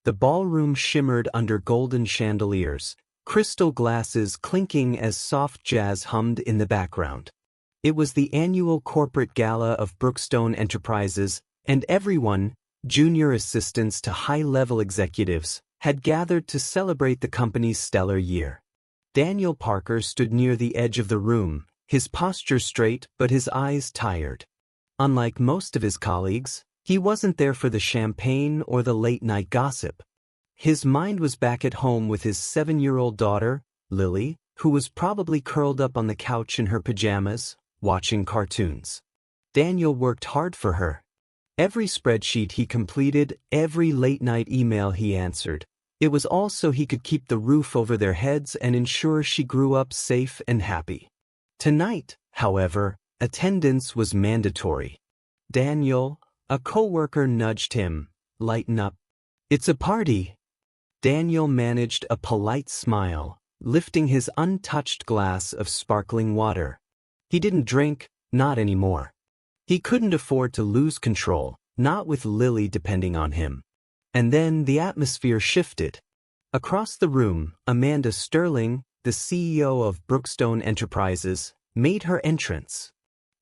The ballroom shimmered under golden chandeliers, crystal glasses clinking as soft jazz hummed in the background. It was the annual corporate gala of Brookstone Enterprises, and everyone, junior assistants to high-level executives, had gathered to celebrate the company's stellar year. Daniel Parker stood near the edge of the room, his posture straight but his eyes tired. Unlike most of his colleagues, he wasn't there for the champagne or the late-night gossip. His mind was back at home with his 7-year-old daughter, Lily, who was probably curled up on the couch in her pajamas, watching cartoons. Daniel worked hard for her. Every spreadsheet he completed, every late-night email he answered, it was all so he could keep the roof over their heads and ensure she grew up safe and happy. Tonight, however, attendance was mandatory. Daniel, a coworker, nudged him. "Lighten up. It's a party." Daniel managed a polite smile, lifting his untouched glass of sparkling water. He didn't drink, not anymore. He couldn't afford to lose control, not with Lily depending on him. And then the atmosphere shifted. Across the room, Amanda Sterling, the CEO of Brookstone Enterprises, made her entrance.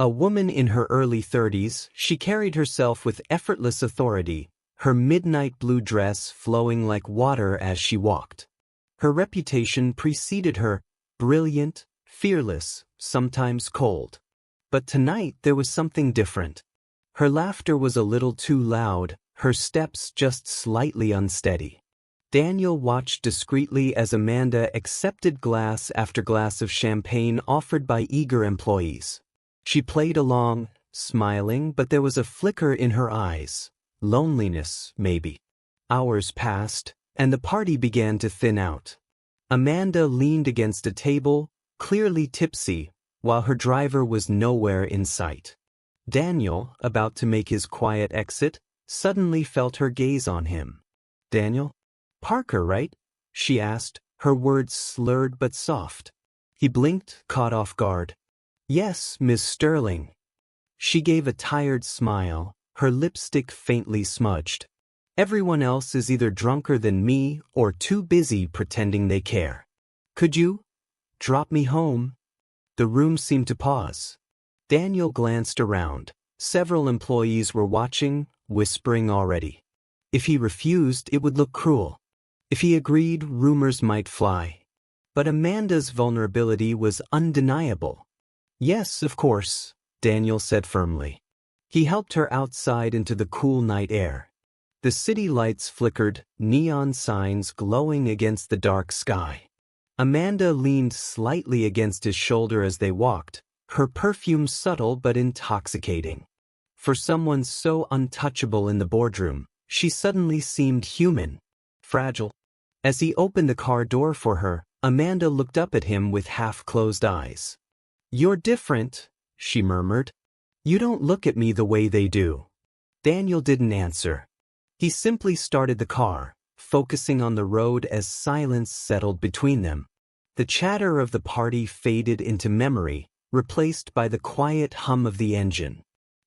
A woman in her early 30s, she carried herself with effortless authority, her midnight blue dress flowing like water as she walked. Her reputation preceded her, brilliant, fearless, sometimes cold. But tonight there was something different. Her laughter was a little too loud, her steps just slightly unsteady. Daniel watched discreetly as Amanda accepted glass after glass of champagne offered by eager employees. She played along, smiling, but there was a flicker in her eyes. Loneliness, maybe. Hours passed, and the party began to thin out. Amanda leaned against a table, clearly tipsy, while her driver was nowhere in sight. Daniel, about to make his quiet exit, suddenly felt her gaze on him. "Daniel? Parker, right?" she asked, her words slurred but soft. He blinked, caught off guard. "Yes, Miss Sterling." She gave a tired smile, her lipstick faintly smudged. "Everyone else is either drunker than me or too busy pretending they care. Could you drop me home?" The room seemed to pause. Daniel glanced around. Several employees were watching, whispering already. If he refused, it would look cruel. If he agreed, rumors might fly. But Amanda's vulnerability was undeniable. "Yes, of course," Daniel said firmly. He helped her outside into the cool night air. The city lights flickered, neon signs glowing against the dark sky. Amanda leaned slightly against his shoulder as they walked, her perfume subtle but intoxicating. For someone so untouchable in the boardroom, she suddenly seemed human, fragile. As he opened the car door for her, Amanda looked up at him with half-closed eyes. "You're different," she murmured. "You don't look at me the way they do." Daniel didn't answer. He simply started the car, focusing on the road as silence settled between them. The chatter of the party faded into memory, replaced by the quiet hum of the engine.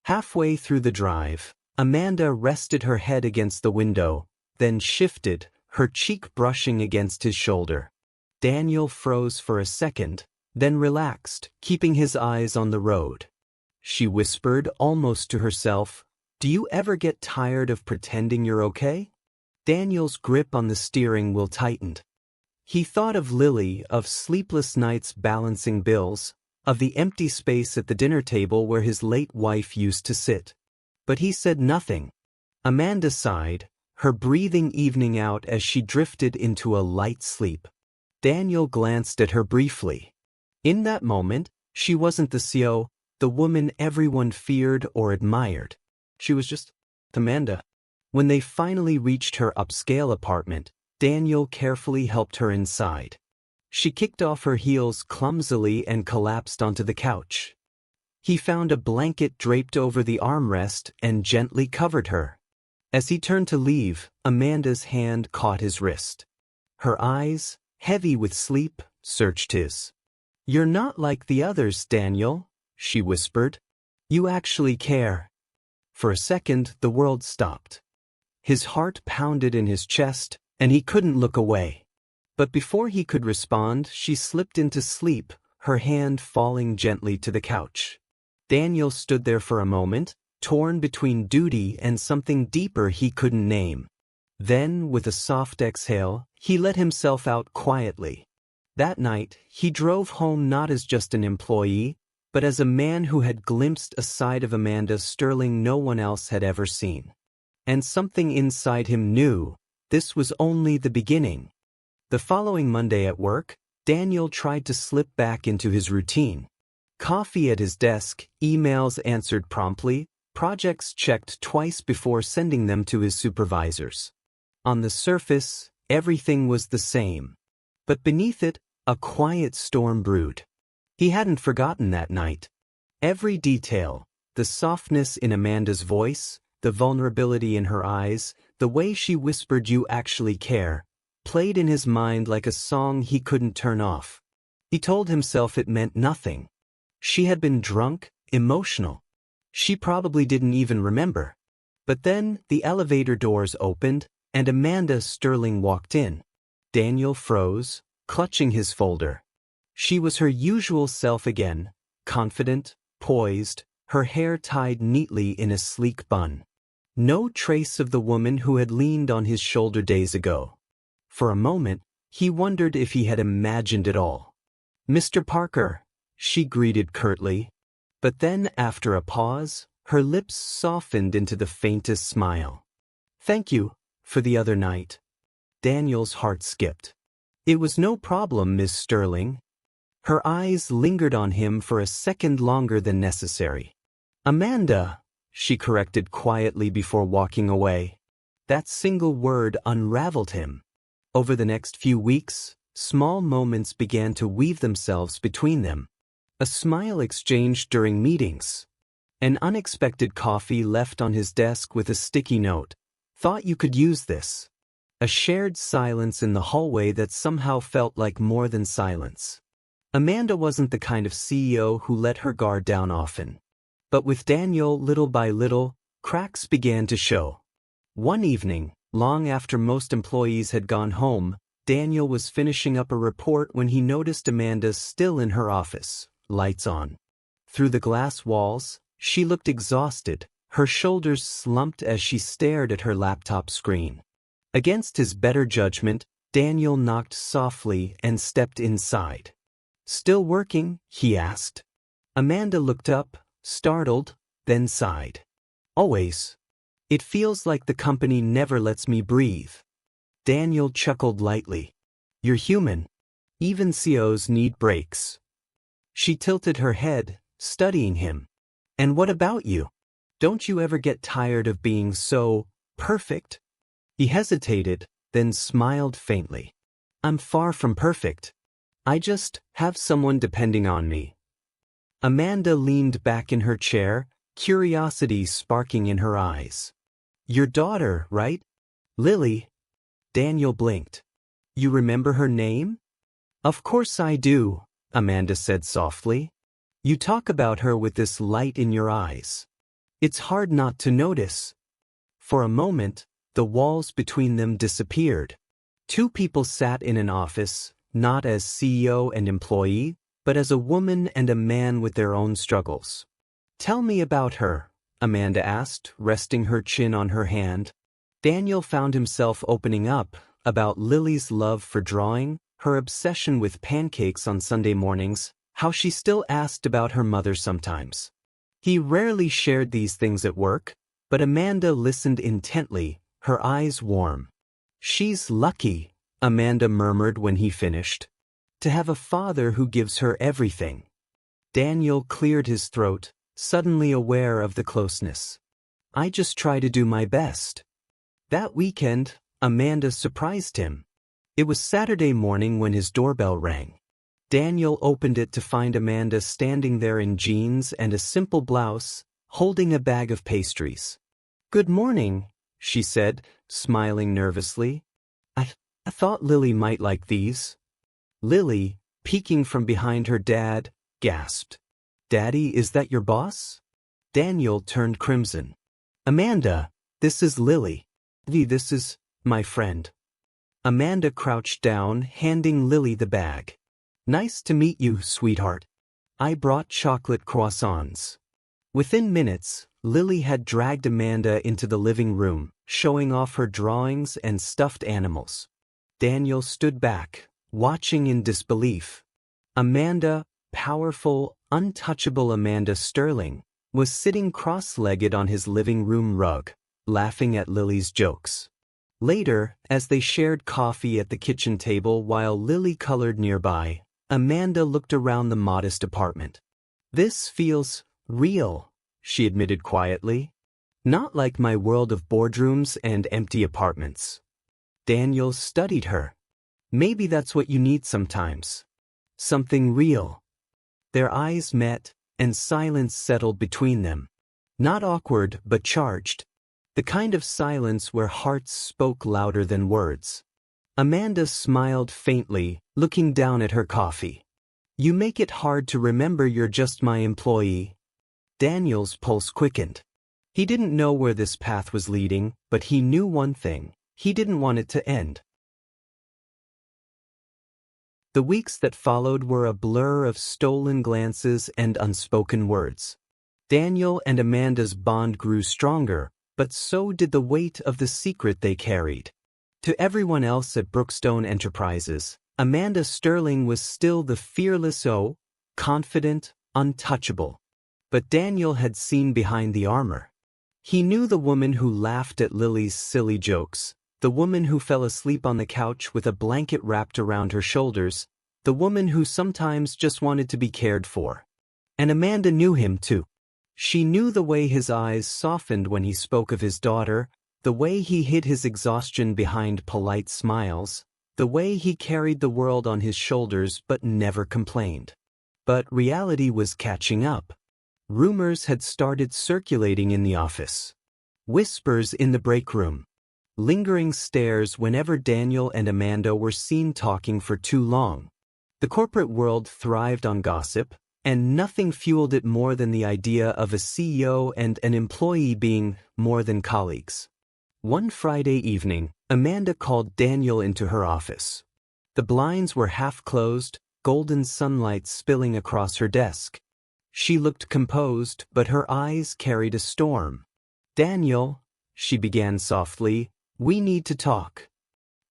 Halfway through the drive, Amanda rested her head against the window, then shifted, her cheek brushing against his shoulder. Daniel froze for a second, then relaxed, keeping his eyes on the road. She whispered, almost to herself, "Do you ever get tired of pretending you're okay?" Daniel's grip on the steering wheel tightened. He thought of Lily, of sleepless nights balancing bills, of the empty space at the dinner table where his late wife used to sit. But he said nothing. Amanda sighed, her breathing evening out as she drifted into a light sleep. Daniel glanced at her briefly. In that moment, she wasn't the CEO, the woman everyone feared or admired. She was just Amanda. When they finally reached her upscale apartment, Daniel carefully helped her inside. She kicked off her heels clumsily and collapsed onto the couch. He found a blanket draped over the armrest and gently covered her. As he turned to leave, Amanda's hand caught his wrist. Her eyes, heavy with sleep, searched his. "You're not like the others, Daniel," she whispered. "You actually care." For a second, the world stopped. His heart pounded in his chest, and he couldn't look away. But before he could respond, she slipped into sleep, her hand falling gently to the couch. Daniel stood there for a moment, torn between duty and something deeper he couldn't name. Then, with a soft exhale, he let himself out quietly. That night, he drove home not as just an employee, but as a man who had glimpsed a side of Amanda Sterling no one else had ever seen. And something inside him knew this was only the beginning. The following Monday at work, Daniel tried to slip back into his routine. Coffee at his desk, emails answered promptly, projects checked twice before sending them to his supervisors. On the surface, everything was the same. But beneath it, a quiet storm brewed. He hadn't forgotten that night. Every detail, the softness in Amanda's voice, the vulnerability in her eyes, the way she whispered "you actually care," played in his mind like a song he couldn't turn off. He told himself it meant nothing. She had been drunk, emotional. She probably didn't even remember. But then the elevator doors opened, and Amanda Sterling walked in. Daniel froze, clutching his folder. She was her usual self again, confident, poised, her hair tied neatly in a sleek bun. No trace of the woman who had leaned on his shoulder days ago. For a moment, he wondered if he had imagined it all. "Mr. Parker," she greeted curtly. But then, after a pause, her lips softened into the faintest smile. "Thank you for the other night." Daniel's heart skipped. "It was no problem, Miss Sterling." Her eyes lingered on him for a second longer than necessary. "Amanda," she corrected quietly before walking away. That single word unraveled him. Over the next few weeks, small moments began to weave themselves between them. A smile exchanged during meetings. An unexpected coffee left on his desk with a sticky note. "Thought you could use this." A shared silence in the hallway that somehow felt like more than silence. Amanda wasn't the kind of CEO who let her guard down often. But with Daniel, little by little, cracks began to show. One evening, long after most employees had gone home, Daniel was finishing up a report when he noticed Amanda still in her office, lights on. Through the glass walls, she looked exhausted, her shoulders slumped as she stared at her laptop screen. Against his better judgment, Daniel knocked softly and stepped inside. "Still working?" he asked. Amanda looked up, startled, then sighed. "Always. It feels like the company never lets me breathe." Daniel chuckled lightly. "You're human. Even CEOs need breaks." She tilted her head, studying him. "And what about you? Don't you ever get tired of being so perfect?" He hesitated, then smiled faintly. "I'm far from perfect. I just have someone depending on me." Amanda leaned back in her chair, curiosity sparking in her eyes. "Your daughter, right? Lily?" Daniel blinked. "You remember her name?" "Of course I do," Amanda said softly. "You talk about her with this light in your eyes. It's hard not to notice." For a moment, the walls between them disappeared. Two people sat in an office, not as CEO and employee, but as a woman and a man with their own struggles. "Tell me about her," Amanda asked, resting her chin on her hand. Daniel found himself opening up about Lily's love for drawing, her obsession with pancakes on Sunday mornings, how she still asked about her mother sometimes. He rarely shared these things at work, but Amanda listened intently, her eyes warm. "She's lucky," Amanda murmured when he finished, "to have a father who gives her everything." Daniel cleared his throat, suddenly aware of the closeness. "I just try to do my best." That weekend, Amanda surprised him. It was Saturday morning when his doorbell rang. Daniel opened it to find Amanda standing there in jeans and a simple blouse, holding a bag of pastries. "Good morning," she said, smiling nervously. I thought Lily might like these." Lily, peeking from behind her dad, gasped. "Daddy, is that your boss?" Daniel turned crimson. "Amanda, this is Lily." This is my friend." Amanda crouched down, handing Lily the bag. "Nice to meet you, sweetheart. I brought chocolate croissants." Within minutes, Lily had dragged Amanda into the living room, showing off her drawings and stuffed animals. Daniel stood back, watching in disbelief. Amanda, powerful, untouchable Amanda Sterling, was sitting cross-legged on his living room rug, laughing at Lily's jokes. Later, as they shared coffee at the kitchen table while Lily colored nearby, Amanda looked around the modest apartment. "This feels real," she admitted quietly. "Not like my world of boardrooms and empty apartments." Daniel studied her. "Maybe that's what you need sometimes. Something real." Their eyes met, and silence settled between them. Not awkward, but charged. The kind of silence where hearts spoke louder than words. Amanda smiled faintly, looking down at her coffee. "You make it hard to remember you're just my employee." Daniel's pulse quickened. He didn't know where this path was leading, but he knew one thing: he didn't want it to end. The weeks that followed were a blur of stolen glances and unspoken words. Daniel and Amanda's bond grew stronger, but so did the weight of the secret they carried. To everyone else at Brookstone Enterprises, Amanda Sterling was still the fearless confident, untouchable. But Daniel had seen behind the armor. He knew the woman who laughed at Lily's silly jokes, the woman who fell asleep on the couch with a blanket wrapped around her shoulders, the woman who sometimes just wanted to be cared for. And Amanda knew him too. She knew the way his eyes softened when he spoke of his daughter, the way he hid his exhaustion behind polite smiles, the way he carried the world on his shoulders but never complained. But reality was catching up. Rumors had started circulating in the office. Whispers in the break room. Lingering stares whenever Daniel and Amanda were seen talking for too long. The corporate world thrived on gossip, and nothing fueled it more than the idea of a CEO and an employee being more than colleagues. One Friday evening, Amanda called Daniel into her office. The blinds were half closed, golden sunlight spilling across her desk. She looked composed, but her eyes carried a storm. "Daniel," she began softly, "we need to talk."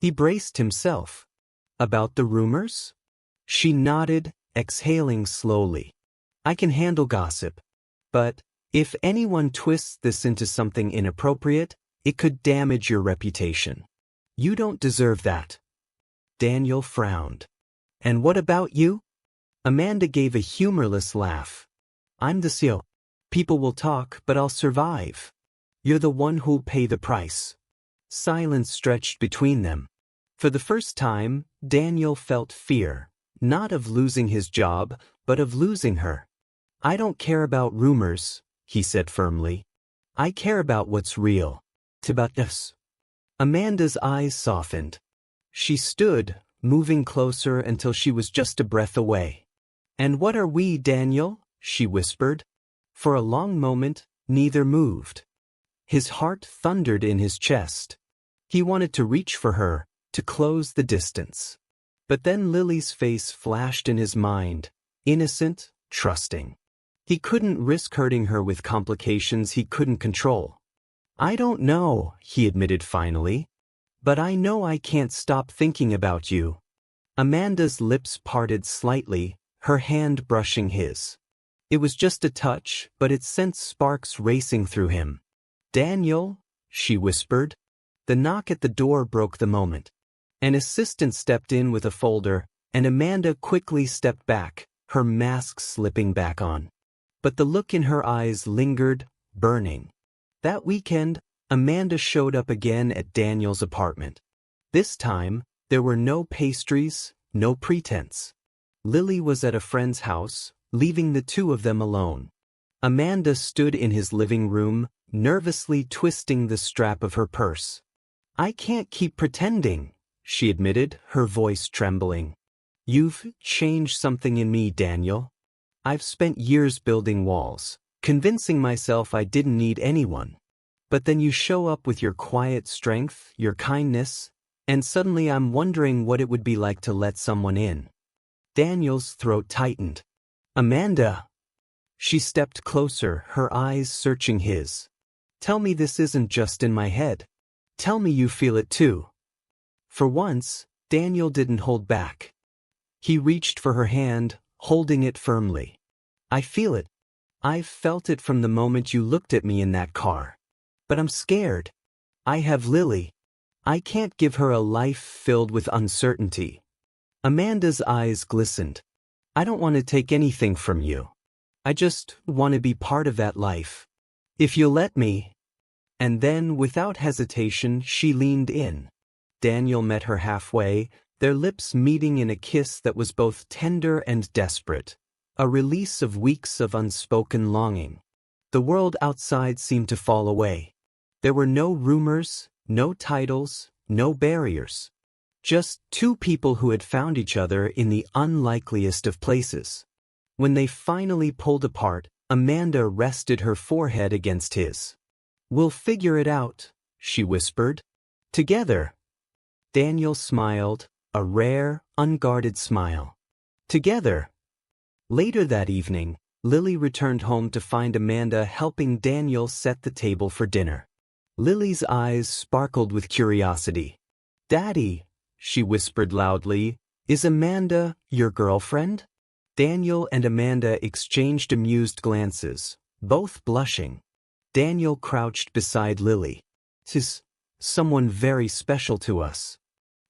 He braced himself. "About the rumors?" She nodded, exhaling slowly. "I can handle gossip. But if anyone twists this into something inappropriate, it could damage your reputation. You don't deserve that." Daniel frowned. "And what about you?" Amanda gave a humorless laugh. "I'm the CEO. People will talk, but I'll survive. You're the one who'll pay the price." Silence stretched between them. For the first time, Daniel felt fear, not of losing his job, but of losing her. "I don't care about rumors," he said firmly. "I care about what's real. It's about us." Amanda's eyes softened. She stood, moving closer until she was just a breath away. "And what are we, Daniel?" she whispered. For a long moment, neither moved. His heart thundered in his chest. He wanted to reach for her, to close the distance. But then Lily's face flashed in his mind, innocent, trusting. He couldn't risk hurting her with complications he couldn't control. "I don't know," he admitted finally. "But I know I can't stop thinking about you." Amanda's lips parted slightly, her hand brushing his. It was just a touch, but it sent sparks racing through him. "Daniel," she whispered. The knock at the door broke the moment. An assistant stepped in with a folder, and Amanda quickly stepped back, her mask slipping back on. But the look in her eyes lingered, burning. That weekend, Amanda showed up again at Daniel's apartment. This time, there were no pastries, no pretense. Lily was at a friend's house, leaving the two of them alone. Amanda stood in his living room, nervously twisting the strap of her purse. "I can't keep pretending," she admitted, her voice trembling. "You've changed something in me, Daniel. I've spent years building walls, convincing myself I didn't need anyone. But then you show up with your quiet strength, your kindness, and suddenly I'm wondering what it would be like to let someone in. Daniel's throat tightened. Amanda! She stepped closer, her eyes searching his. Tell me this isn't just in my head. Tell me you feel it too. For once, Daniel didn't hold back. He reached for her hand, holding it firmly. I feel it. I've felt it from the moment you looked at me in that car. But I'm scared. I have Lily. I can't give her a life filled with uncertainty. Amanda's eyes glistened. I don't want to take anything from you. I just want to be part of that life. If you'll let me. And then, without hesitation, she leaned in. Daniel met her halfway, their lips meeting in a kiss that was both tender and desperate, a release of weeks of unspoken longing. The world outside seemed to fall away. There were no rumors, no titles, no barriers. Just two people who had found each other in the unlikeliest of places. When they finally pulled apart, Amanda rested her forehead against his. We'll figure it out, she whispered. Together. Daniel smiled, a rare, unguarded smile. Together. Later that evening, Lily returned home to find Amanda helping Daniel set the table for dinner. Lily's eyes sparkled with curiosity. Daddy, she whispered loudly, is Amanda your girlfriend? Daniel and Amanda exchanged amused glances, both blushing. Daniel crouched beside Lily. She's someone very special to us.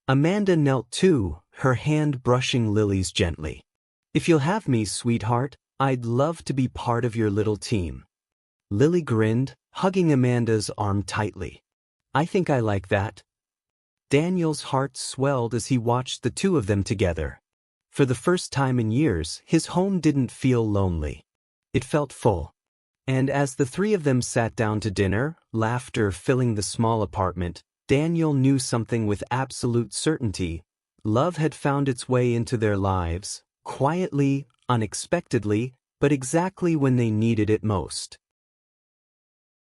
Amanda knelt too, her hand brushing Lily's gently. If you'll have me, sweetheart, I'd love to be part of your little team. Lily grinned, hugging Amanda's arm tightly. I think I like that. Daniel's heart swelled as he watched the two of them together. For the first time in years, his home didn't feel lonely. It felt full. And as the three of them sat down to dinner, laughter filling the small apartment, Daniel knew something with absolute certainty. Love had found its way into their lives, quietly, unexpectedly, but exactly when they needed it most.